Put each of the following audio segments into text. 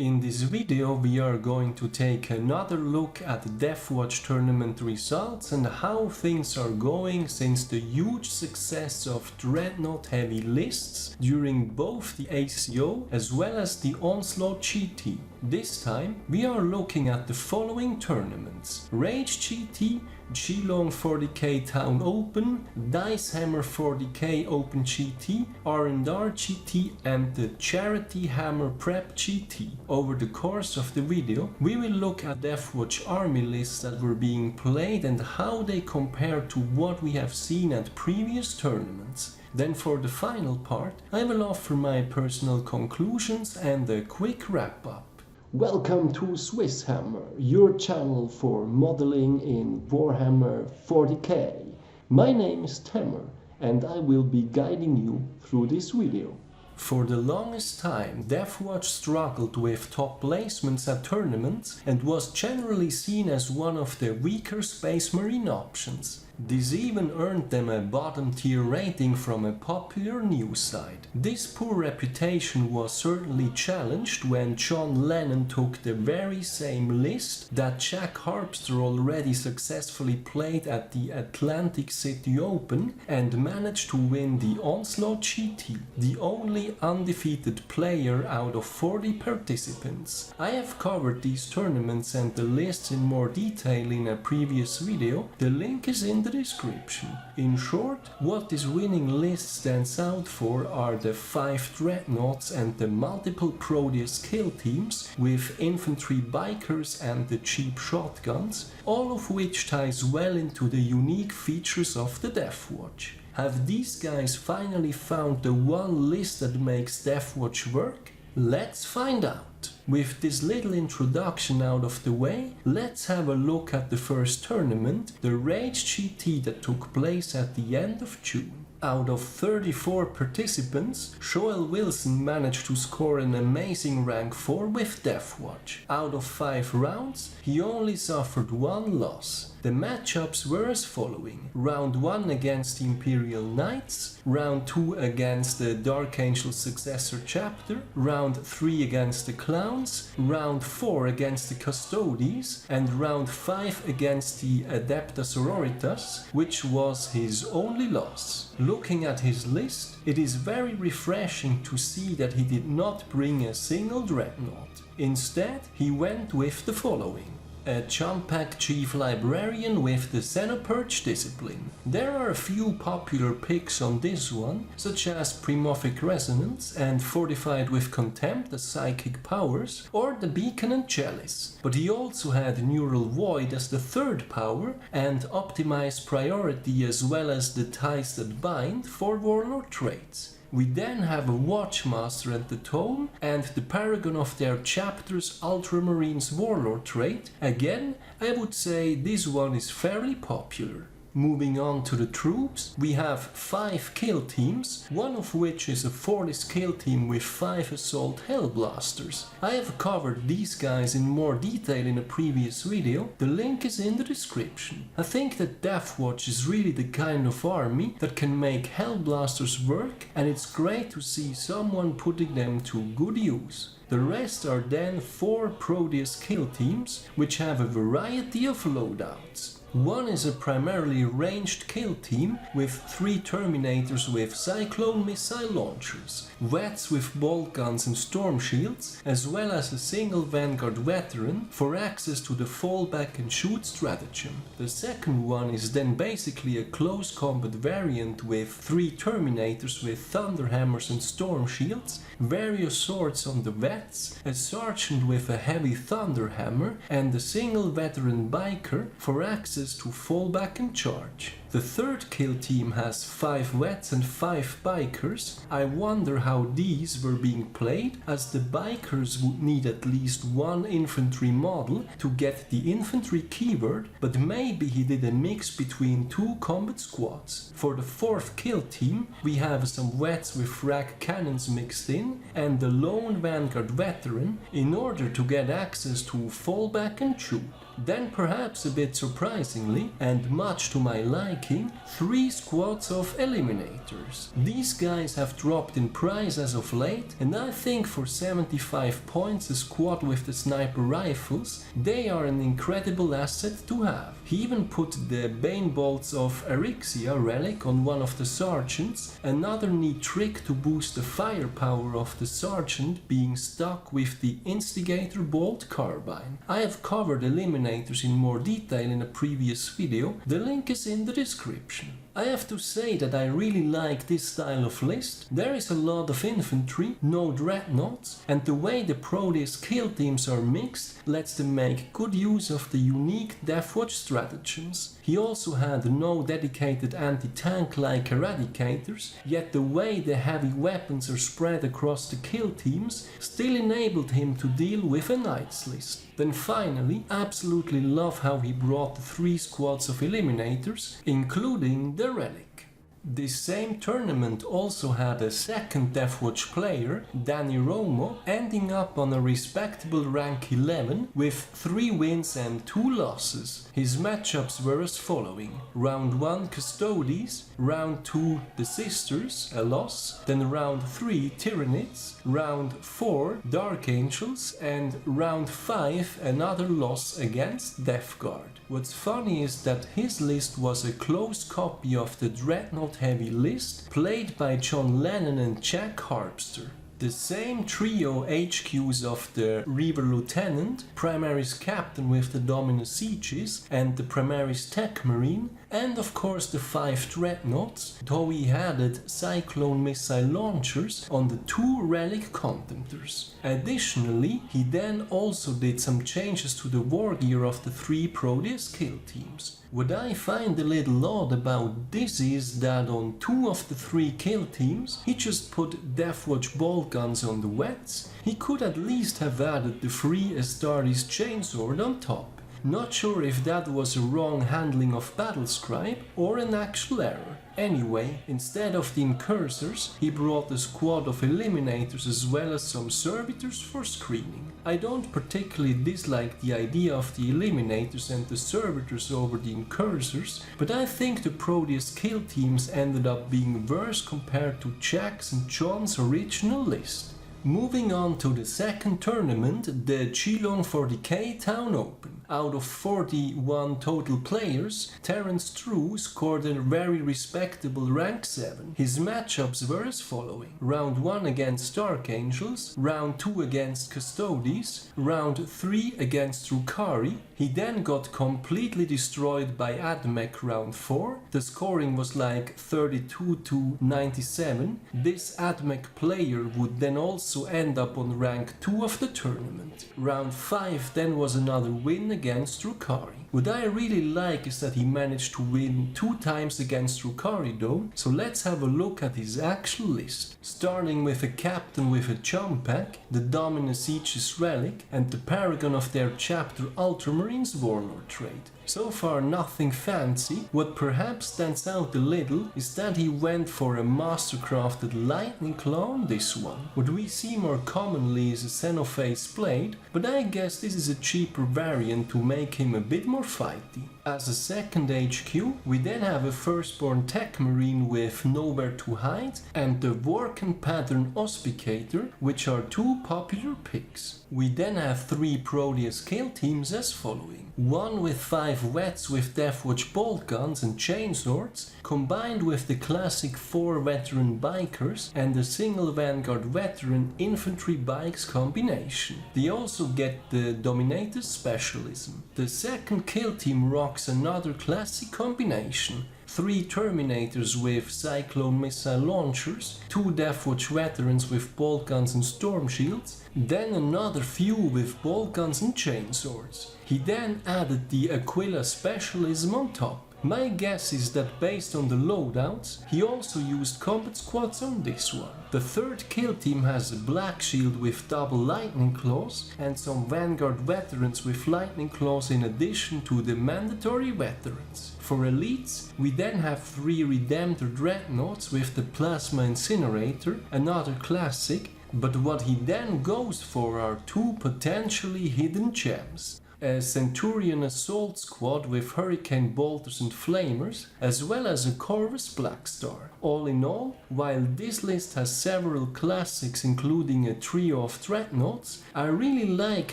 In this video we are going to take another look at Deathwatch tournament results and how things are going since the huge success of Dreadnought heavy lists during both the ACO as well as the Onslaught GT. This time we are looking at the following tournaments: Rage GT, Geelong 40k Town Open, Dicehammer 40k Open GT, R&R GT and the Charity Hammer Prep GT. Over the course of the video we will look at Deathwatch army lists that were being played and how they compare to what we have seen at previous tournaments. Then for the final part I will offer my personal conclusions and a quick wrap up. Welcome to Swiss Hammer, your channel for modeling in Warhammer 40k. My name is Tamer and I will be guiding you through this video. For the longest time, Deathwatch struggled with top placements at tournaments and was generally seen as one of the weaker Space Marine options. This even earned them a bottom tier rating from a popular news site. This poor reputation was certainly challenged when John Lennon took the very same list that Jack Harpster already successfully played at the Atlantic City Open and managed to win the Onslaught GT, the only undefeated player out of 40 participants. I have covered these tournaments and the lists in more detail in a previous video. The link is in the description. In short, what this winning list stands out for are the 5 Dreadnoughts and the multiple Proteus kill teams with infantry bikers and the cheap shotguns, all of which ties well into the unique features of the Deathwatch. Have these guys finally found the one list that makes Deathwatch work? Let's find out. With this little introduction out of the way, let's have a look at the first tournament, the Rage GT that took place at the end of June. Out of 34 participants, Joel Wilson managed to score an amazing rank 4 with Deathwatch. Out of 5 rounds, he only suffered 1 loss. The matchups were as following: Round 1 against the Imperial Knights, Round 2 against the Dark Angel Successor Chapter, Round 3 against the Clowns, Round 4 against the Custodes, and Round 5 against the Adepta Sororitas, which was his only loss. Looking at his list, it is very refreshing to see that he did not bring a single Dreadnought. Instead, he went with the following: a Jump Pack Chief Librarian with the Xenopurge Discipline. There are a few popular picks on this one, such as Primorphic Resonance and Fortified with Contempt as psychic powers, or the Beacon and Chalice. But he also had Neural Void as the third power and Optimized Priority as well as the Ties That Bind for Warlord traits. We then have a Watchmaster and the Tome, and the paragon of their chapters Ultramarines Warlord trait. Again, I would say this one is fairly popular. Moving on to the troops, we have 5 kill teams, one of which is a Fortis kill team with 5 Assault Hellblasters. I have covered these guys in more detail in a previous video, the link is in the description. I think that Deathwatch is really the kind of army that can make Hellblasters work, and it's great to see someone putting them to good use. The rest are then 4 Proteus kill teams, which have a variety of loadouts. One is a primarily ranged kill team with 3 Terminators with Cyclone missile launchers, Vets with bolt guns and storm shields, as well as a single Vanguard veteran for access to the fall back and shoot stratagem. The second one is then basically a close combat variant with 3 Terminators with Thunder Hammers and storm shields, various swords on the Vets, a sergeant with a heavy Thunder Hammer, and a single veteran biker for access to fall back and charge. The third kill team has 5 Vets and 5 bikers. I wonder how these were being played, as the bikers would need at least 1 infantry model to get the infantry keyword, but maybe he did a mix between 2 combat squads. For the fourth kill team, we have some Vets with frag cannons mixed in, and the lone Vanguard veteran in order to get access to fall back and shoot. Then perhaps a bit surprisingly, and much to my liking, ranking 3 squads of Eliminators. These guys have dropped in price as of late, and I think for 75 points a squad with the sniper rifles, they are an incredible asset to have. He even put the Bane Bolts of Arixia relic on one of the sergeants, another neat trick to boost the firepower of the sergeant being stuck with the Instigator Bolt carbine. I have covered Eliminators in more detail in a previous video, the link is in the description. I have to say that I really like this style of list. There is a lot of infantry, no dreadnoughts, and the way the Proteus kill teams are mixed lets them make good use of the unique Deathwatch stratagems. He also had no dedicated anti-tank like Eradicators, yet the way the heavy weapons are spread across the kill teams still enabled him to deal with a Knights list. Then finally, absolutely love how he brought the 3 squads of Eliminators, including the Relic. This same tournament also had a second Deathwatch player, Danny Romo, ending up on a respectable rank 11 with 3 wins and 2 losses. His matchups were as following: round 1 Custodes, round 2 the Sisters, a loss, then round 3 Tyranids, round 4 Dark Angels, and round 5 another loss against Death Guard. What's funny is that his list was a close copy of the Dreadnought heavy list played by John Lennon and Jack Harpster. The same trio HQs of the Reaver Lieutenant, Primaris Captain with the Dominus Aegis and the Primaris Tech Marine, and of course the 5 Dreadnoughts, though he added Cyclone missile launchers on the 2 Relic Contemptors. Additionally, he then also did some changes to the war gear of the 3 Proteus kill teams. What I find a little odd about this is that on 2 of the 3 kill teams, he just put Deathwatch bolt guns on the wets. He could at least have added the free Astartes chainsword on top. Not sure if that was a wrong handling of Battlescribe or an actual error. Anyway, instead of the Incursors, he brought a squad of Eliminators as well as some Servitors for screening. I don't particularly dislike the idea of the Eliminators and the Servitors over the Incursors, but I think the Proteus kill teams ended up being worse compared to Jack's and John's original list. Moving on to the second tournament, the Geelong 40k Town Open. Out of 41 total players, Terence Drew scored a very respectable rank 7. His matchups were as following: round 1 against Dark Angels, round 2 against Custodes, round 3 against Drukhari. He then got completely destroyed by AdMech round 4. The scoring was like 32-97. This AdMech player would then also end up on rank 2 of the tournament. Round 5 then was another win against Drukhari. What I really like is that he managed to win 2 times against Drukhari though, so let's have a look at his actual list. Starting with a captain with a jump pack, the Dominus Aegis relic, and the paragon of their chapter Ultramarines warlord trait. So far nothing fancy. What perhaps stands out a little is that he went for a mastercrafted lightning claw on this one. What we see more commonly is a Xenophase blade, but I guess this is a cheaper variant to make him a bit more fighty. As a second HQ, we then have a firstborn tech marine with nowhere to hide and the Vhorkan pattern Auspicator, which are 2 popular picks. We then have 3 Proteus kill teams as following: 1 with 5 wets with Deathwatch bolt guns and chainswords, combined with the classic 4 veteran bikers and a single Vanguard veteran infantry bikes combination. They also get the Dominator specialism. The second kill team rocks another classic combination: 3 Terminators with Cyclone missile launchers, 2 Deathwatch veterans with bolt guns and storm shields, then another few with bolt guns and chainswords. He then added the Aquila specialism on top. My guess is that based on the loadouts, he also used combat squads on this one. The third kill team has a black shield with double lightning claws and some Vanguard veterans with lightning claws in addition to the mandatory veterans. For elites, we then have 3 Redemptor Dreadnoughts with the Plasma Incinerator, another classic, but what he then goes for are 2 potentially hidden gems. a Centurion Assault Squad with Hurricane Bolters and Flamers, as well as a Corvus Blackstar. All in all, while this list has several classics including a trio of Dreadnoughts, I really like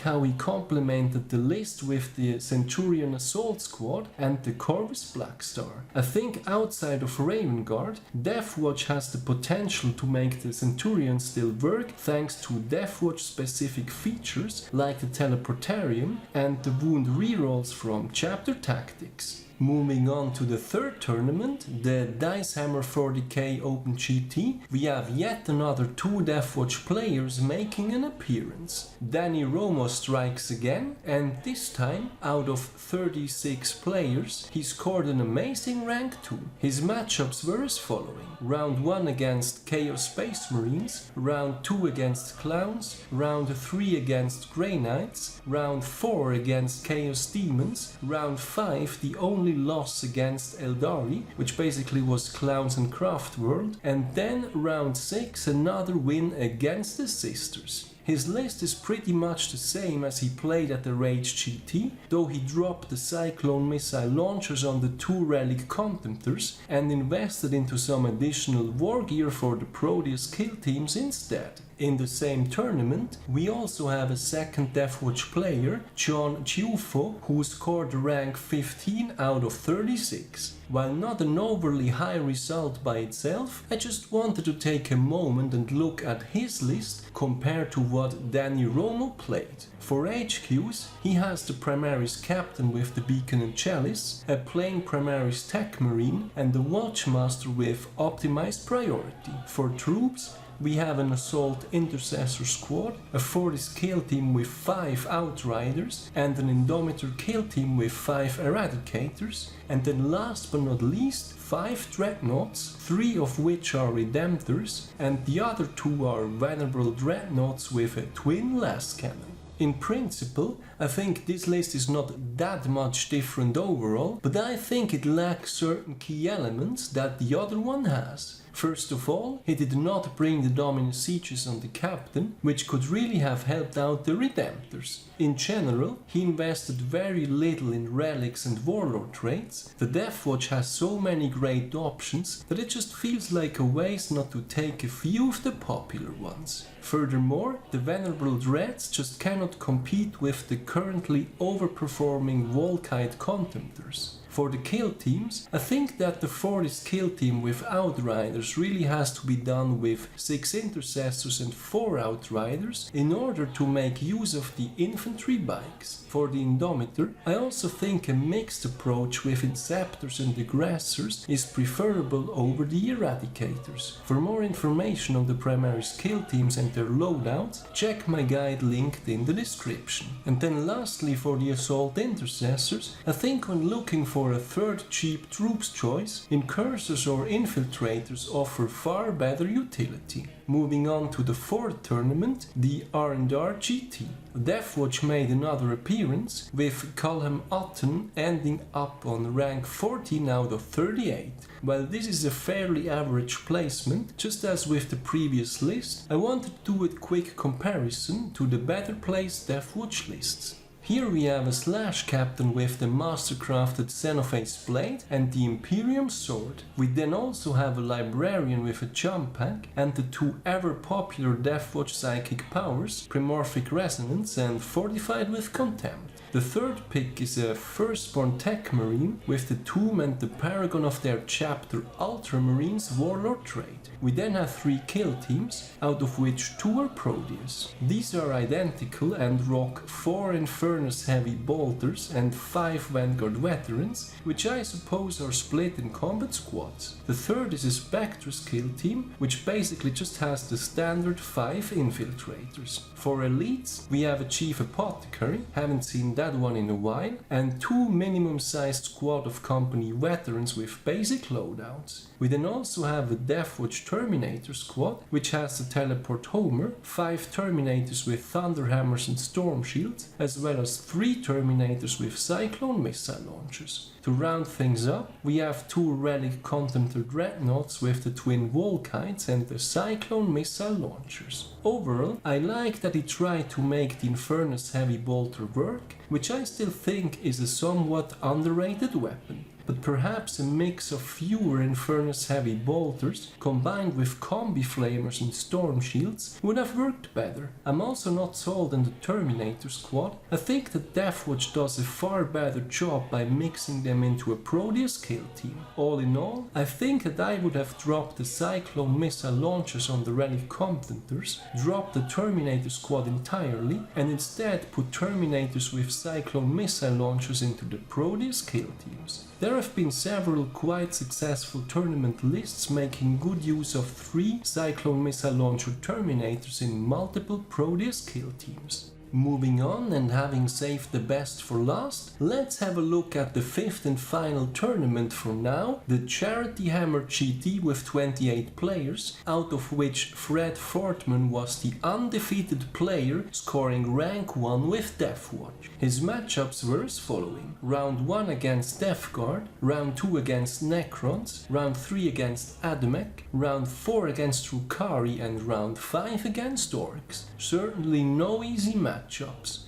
how he complemented the list with the Centurion Assault Squad and the Corvus Blackstar. I think outside of Raven Guard, Deathwatch has the potential to make the Centurion still work thanks to Deathwatch specific features like the Teleportarium and the wound rerolls from Chapter Tactics. Moving on to the third tournament, the Dicehammer 40k Open GT, we have yet another two Deathwatch players making an appearance. Danny Romo strikes again, and this time, out of 36 players, he scored an amazing rank 2. His matchups were as following: round 1 against Chaos Space Marines, round 2 against Clowns, round 3 against Grey Knights, round 4 against Chaos Demons, round 5 the only loss against Eldari, which basically was Clowns and Craft World, and then round 6 another win against the Sisters. His list is pretty much the same as he played at the Rage GT, though he dropped the Cyclone missile launchers on the two Relic Contemptors and invested into some additional war gear for the Proteus kill teams instead. In the same tournament, we also have a second Deathwatch player, John Ciuffo, who scored rank 15 out of 36. While not an overly high result by itself, I just wanted to take a moment and look at his list compared to what Danny Romo played. For HQs, he has the Primaris Captain with the Beacon and Chalice, a plain Primaris Tech Marine, and the Watchmaster with Optimized Priority. For troops, we have an Assault Intercessor Squad, a Fortis kill team with 5 Outriders, and an Indomitor kill team with 5 Eradicators, and then last but not least, 5 Dreadnoughts, 3 of which are Redemptors, and the other 2 are Venerable Dreadnoughts with a twin lascannon. In principle, I think this list is not that much different overall, but I think it lacks certain key elements that the other one has. First of all, he did not bring the Dominus Aegis on the captain, which could really have helped out the Redemptors. In general, he invested very little in relics and warlord traits. The Deathwatch has so many great options that it just feels like a waste not to take a few of the popular ones. Furthermore, the Venerable Dreads just cannot compete with the currently overperforming Volkite Contemptors. For the kill teams, I think that the Fortis kill team with Outriders really has to be done with 6 Intercessors and 4 Outriders in order to make use of the Infantry bikes. For the Indomitor, I also think a mixed approach with Inceptors and Aggressors is preferable over the Eradicators. For more information on the Primaris kill teams and their loadouts, check my guide linked in the description. And then lastly, for the Assault Intercessors, I think when looking for a third cheap troops choice, Incursors or Infiltrators offer far better utility. Moving on to the fourth tournament, the R&R GT. Deathwatch made another appearance, with Culham Otton ending up on rank 14 out of 38. While this is a fairly average placement, just as with the previous list, I wanted to do a quick comparison to the better placed Deathwatch lists. Here we have a Slash Captain with the Mastercrafted Xenophage Blade and the Imperium Sword. We then also have a Librarian with a Jump Pack and the 2 ever popular Deathwatch Psychic Powers, Primorphic Resonance and Fortified with Contempt. The third pick is a Firstborn Tech Marine with the Tome and the Paragon of their chapter Ultramarines Warlord trait. We then have 3 kill teams, out of which 2 are Proteus. These are identical and rock 4 Infernus Heavy Bolters and 5 Vanguard Veterans, which I suppose are split in combat squads. The third is a Spectrus kill team, which basically just has the standard 5 Infiltrators. For elites, we have a Chief Apothecary, haven't seen that one in a while, and 2 minimum sized squad of company veterans with basic loadouts. We then also have a Deathwatch Terminator squad, which has the Teleport Homer, 5 Terminators with Thunderhammers and Storm Shields, as well as as 3 Terminators with Cyclone missile launchers. To round things up, we have 2 Relic Contemptor Dreadnoughts with the twin Volkites and the Cyclone missile launchers. Overall, I like that he tried to make the Infernus Heavy Bolter work, which I still think is a somewhat underrated weapon. But perhaps a mix of fewer Infernus Heavy Bolters combined with Combi Flamers and Storm Shields would have worked better. I'm also not sold on the Terminator squad. I think that Deathwatch does a far better job by mixing them into a Proteus kill team. All in all, I think that I would have dropped the Cyclone missile launchers on the Relic Contemptors, dropped the Terminator squad entirely, and instead put Terminators with Cyclone missile launchers into the Proteus kill teams. There have been several quite successful tournament lists making good use of 3 Cyclone missile launcher Terminators in multiple Proteus kill teams. Moving on, and having saved the best for last, let's have a look at the 5th and final tournament for now, the Deathhammer GT with 28 players, out of which Fred Fortman was the undefeated player, scoring rank 1 with Deathwatch. His matchups were as following: round 1 against Death Guard, round 2 against Necrons, round 3 against AdMech, round 4 against Drukhari, and round 5 against Orcs. Certainly no easy matchups.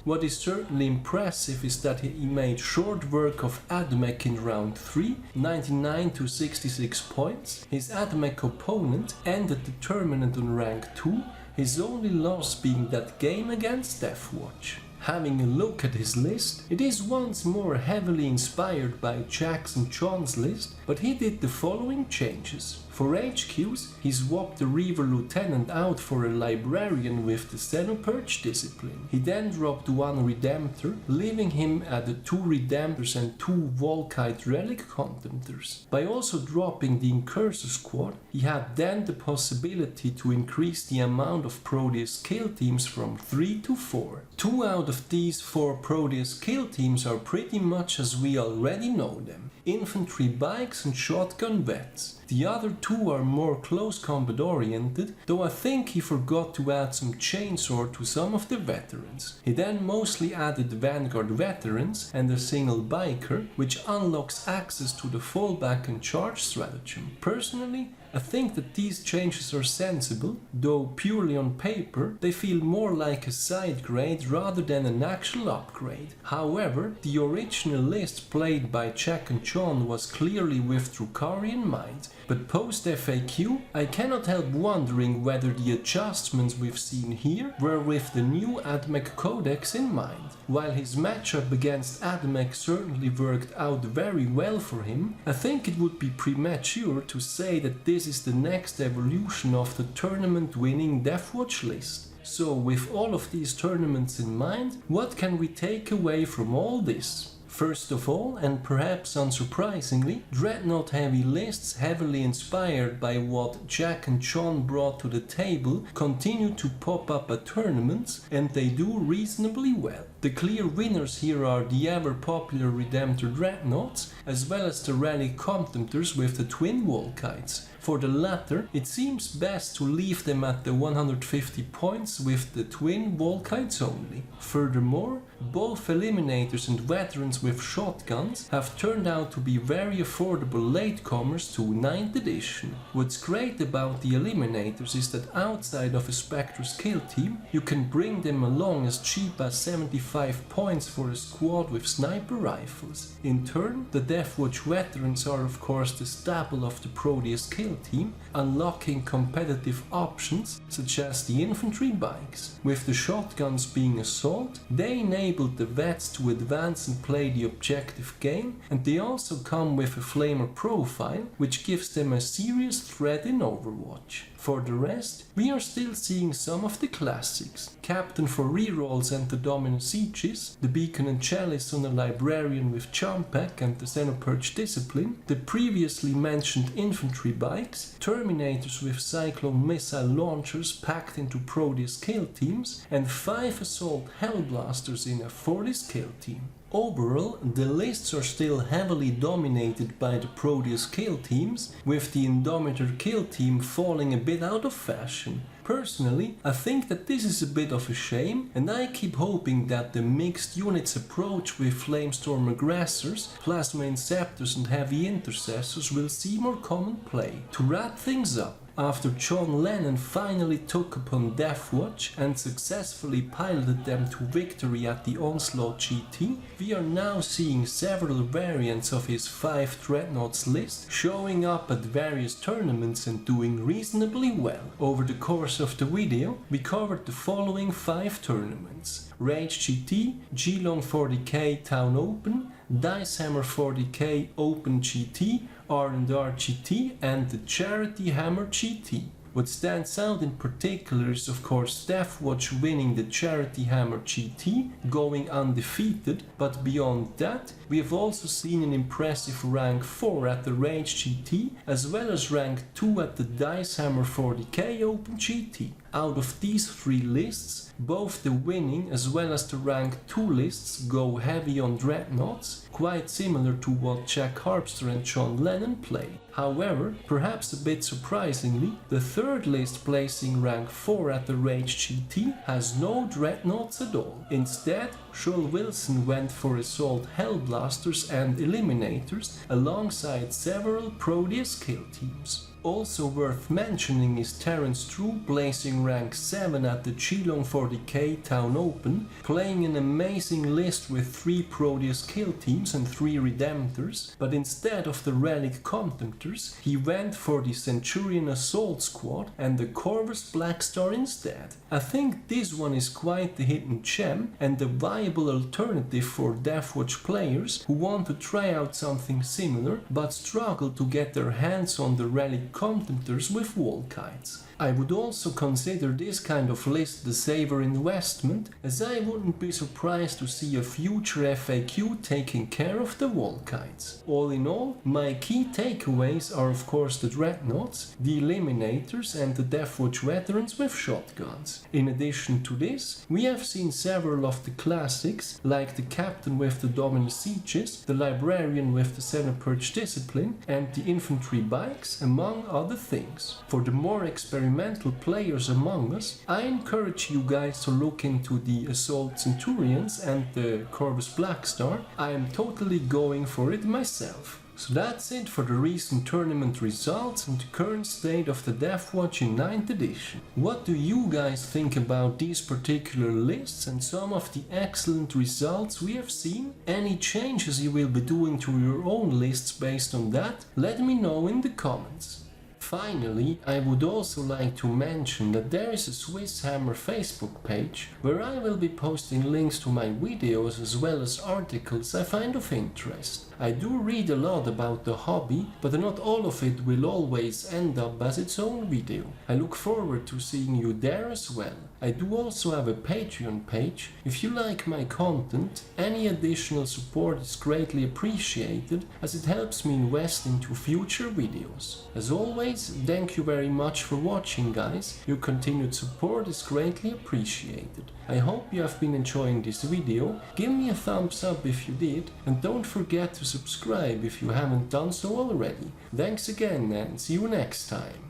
What is certainly impressive is that he made short work of AdMech in round 3, 99 to 66 points. His AdMech opponent ended the tournament on rank 2, his only loss being that game against Deathwatch. Having a look at his list, it is once more heavily inspired by Jackson John's list, but he did the following changes. For HQs, he swapped the Reaver Lieutenant out for a Librarian with the Xenopurge Discipline. He then dropped 1 Redemptor, leaving him at the 2 Redemptors and 2 Volkite Relic Contemptors. By also dropping the Incursor squad, he had then the possibility to increase the amount of Proteus kill teams from 3 to 4. 2 out of these 4 Proteus kill teams are pretty much as we already know them: Infantry bikes and shotgun vets. The other 2 are more close combat oriented, though I think he forgot to add some chainsword to some of the veterans. He then mostly added Vanguard veterans and a single biker, which unlocks access to the fallback and charge stratagem. Personally, I think that these changes are sensible, though purely on paper they feel more like a side grade rather than an actual upgrade. However, the original list played by Jack and John was clearly with Drukhari in mind, but post FAQ I cannot help wondering whether the adjustments we've seen here were with the new AdMech Codex in mind. While his matchup against AdMech certainly worked out very well for him, I think it would be premature to say that this is the next evolution of the tournament-winning Deathwatch list. So with all of these tournaments in mind, what can we take away from all this? First of all, and perhaps unsurprisingly, Dreadnought-heavy lists heavily inspired by what Jack and John brought to the table continue to pop up at tournaments, and they do reasonably well. The clear winners here are the ever-popular Redemptor Dreadnoughts, as well as the Relic Contemptors with the twin Volkites. For the latter, it seems best to leave them at the 150 points with the twin Volkites only. Furthermore, both Eliminators and veterans with shotguns have turned out to be very affordable latecomers to 9th edition. What's great about the Eliminators is that outside of a Spectre's kill team, you can bring them along as cheap as 75 points for a squad with sniper rifles. In turn, the Deathwatch veterans are of course the staple of the Proteus kill team, unlocking competitive options such as the infantry bikes. With the shotguns being assault, they enabled the vets to advance and play the objective game, and they also come with a flamer profile, which gives them a serious threat in Overwatch. For the rest, we are still seeing some of the classics: Captain for rerolls and the Dominus Aegis, the Beacon and Chalice on a Librarian with Jump Pack and the Xenopurge Discipline, the previously mentioned infantry bikes, Terminators with Cyclone missile launchers packed into Proteus kill teams, and 5 Assault Hellblasters in a Fortis kill team. Overall, the lists are still heavily dominated by the Proteus kill teams, with the Indomitor kill team falling a bit out of fashion. Personally, I think that this is a bit of a shame, and I keep hoping that the mixed units approach with Flamestorm Aggressors, Plasma Inceptors and Heavy Intercessors will see more common play. To wrap things up, after John Lennon finally took upon Deathwatch and successfully piloted them to victory at the Onslaught GT, we are now seeing several variants of his 5 Dreadnoughts list showing up at various tournaments and doing reasonably well. Over the course of the video, we covered the following 5 tournaments: Rage GT, Geelong 40k Town Open, Dicehammer 40k Open GT, R&R GT and the Charity-Hammer GT. What stands out in particular is of course Deathwatch winning the Charity-Hammer GT, going undefeated, but beyond that we have also seen an impressive rank 4 at the Rage GT as well as rank 2 at the Dicehammer 40k Open GT. Out of these 3 lists, both the winning as well as the rank 2 lists go heavy on Dreadnoughts, quite similar to what Jack Harpster and John Lennon play. However, perhaps a bit surprisingly, the 3rd list placing rank 4 at the Rage GT has no Dreadnoughts at all. Instead, Shul Wilson went for Assault Hellblasters and Eliminators alongside several Proteus kill teams. Also worth mentioning is Terence Drew placing rank 7 at the Geelong 40k Town Open, playing an amazing list with 3 Proteus kill teams and 3 Redemptors, but instead of the Relic Contemptors, he went for the Centurion Assault Squad and the Corvus Blackstar instead. I think this one is quite the hidden gem and a viable alternative for Deathwatch players who want to try out something similar but struggle to get their hands on the Relic Contemptors with Vhorkan. I would also consider this kind of list the safer investment, as I wouldn't be surprised to see a future FAQ taking care of the Vhorkan. All in all, my key takeaways are of course the Dreadnoughts, the Eliminators and the Deathwatch veterans with shotguns. In addition to this, we have seen several of the classics, like the Captain with the Dominus Aegis, the Librarian with the Xenopurge Discipline and the Infantry bikes, among other things. For the more experimental players among us, I encourage you guys to look into the Assault Centurions and the Corvus Blackstar. I am totally going for it myself. So that's it for the recent tournament results and the current state of the Deathwatch in 9th edition. What do you guys think about these particular lists and some of the excellent results we have seen? Any changes you will be doing to your own lists based on that? Let me know in the comments. Finally, I would also like to mention that there is a Swiss Hammer Facebook page where I will be posting links to my videos as well as articles I find of interest. I do read a lot about the hobby, but not all of it will always end up as its own video. I look forward to seeing you there as well. I do also have a Patreon page. If you like my content, any additional support is greatly appreciated as it helps me invest into future videos. As always, thank you very much for watching, guys. Your continued support is greatly appreciated. I hope you have been enjoying this video. Give me a thumbs up if you did, and don't forget to subscribe if you haven't done so already. Thanks again and see you next time.